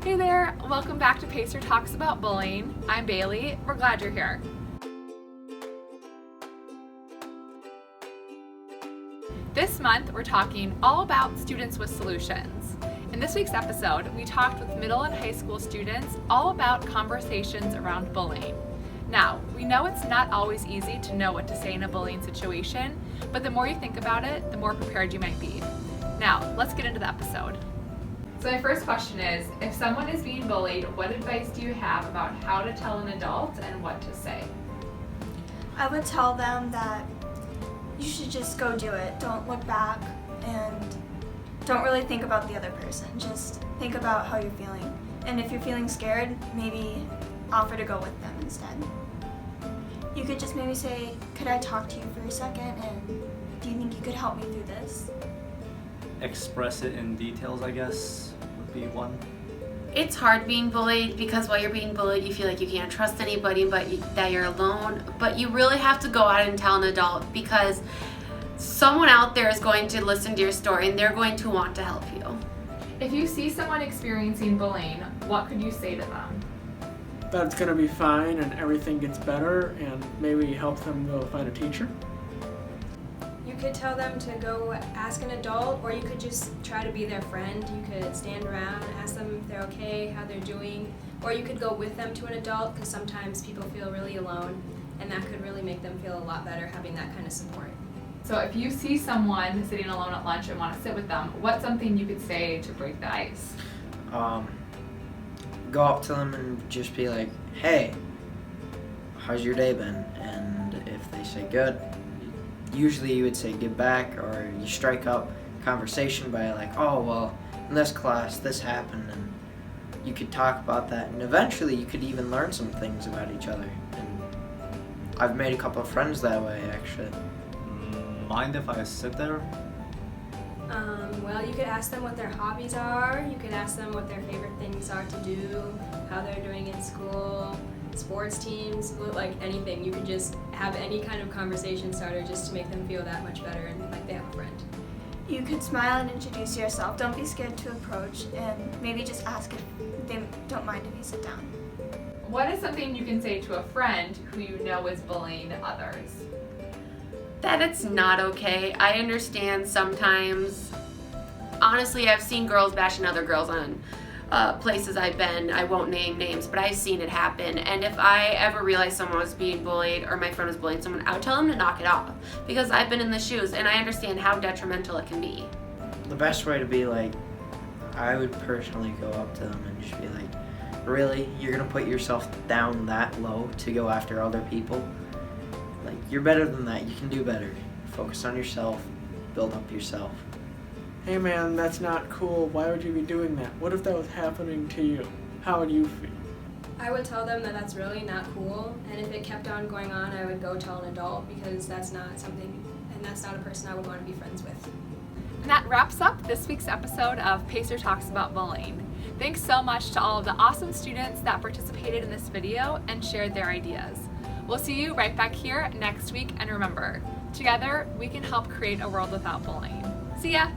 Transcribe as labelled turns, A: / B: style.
A: Hey there, welcome back to Pacer Talks About Bullying. I'm Bailey. We're glad you're here. This month, we're talking all about students with solutions. In this week's episode, we talked with middle and high school students all about conversations around bullying. Now, we know it's not always easy to know what to say in a bullying situation, but the more you think about it, the more prepared you might be. Now, let's get into the episode. So my first question is, if someone is being bullied, what advice do you have about how to tell an adult and what to say?
B: I would tell them that you should just go do it. Don't look back and don't really think about the other person. Just think about how you're feeling. And if you're feeling scared, maybe offer to go with them instead. You could just maybe say, could I talk to you for a second, and do you think you could help me through this?
C: Express it in details, I guess, would be one.
D: It's hard being bullied because while you're being bullied, you feel like you can't trust anybody, that you're alone. But you really have to go out and tell an adult because someone out there is going to listen to your story and they're going to want to help you.
A: If you see someone experiencing bullying, what could you say to them?
E: That it's going to be fine and everything gets better, and maybe help them go find a teacher.
F: You could tell them to go ask an adult, or you could just try to be their friend. You could stand around, ask them if they're okay, how they're doing, or you could go with them to an adult, because sometimes people feel really alone, and that could really make them feel a lot better having that kind of support.
A: So if you see someone sitting alone at lunch and want to sit with them, what's something you could say to break the ice?
G: Go up to them and just be like, hey, how's your day been? And if they say good, usually you would say get back, or you strike up conversation by like, oh, well, in this class this happened, and you could talk about that, and eventually you could even learn some things about each other. And I've made a couple of friends that way, actually.
C: Mind if I sit there?
F: Well, you could ask them what their hobbies are. You could ask them what their favorite things are to do, how they're doing in school, sports teams, like anything. You could just have any kind of conversation starter just to make them feel that much better and like they have a friend.
B: You could smile and introduce yourself. Don't be scared to approach, and maybe just ask if they don't mind if you sit down.
A: What is something you can say to a friend who you know is bullying others?
D: That it's not okay. I understand sometimes. Honestly, I've seen girls bashing other girls on places I've been. I won't name names, but I've seen it happen. And if I ever realized someone was being bullied or my friend was bullying someone, I would tell them to knock it off because I've been in the shoes and I understand how detrimental it can be.
G: The best way to be like, I would personally go up to them and just be like, really? You're going to put yourself down that low to go after other people? Like, you're better than that. You can do better. Focus on yourself. Build up yourself.
E: Hey man, that's not cool. Why would you be doing that? What if that was happening to you? How would you feel?
F: I would tell them that that's really not cool, and if it kept on going on, I would go tell an adult because that's not something, and that's not a person I would want to be friends with.
A: And that wraps up this week's episode of Pacer Talks About Bullying. Thanks so much to all of the awesome students that participated in this video and shared their ideas. We'll see you right back here next week, and remember, together we can help create a world without bullying. See ya!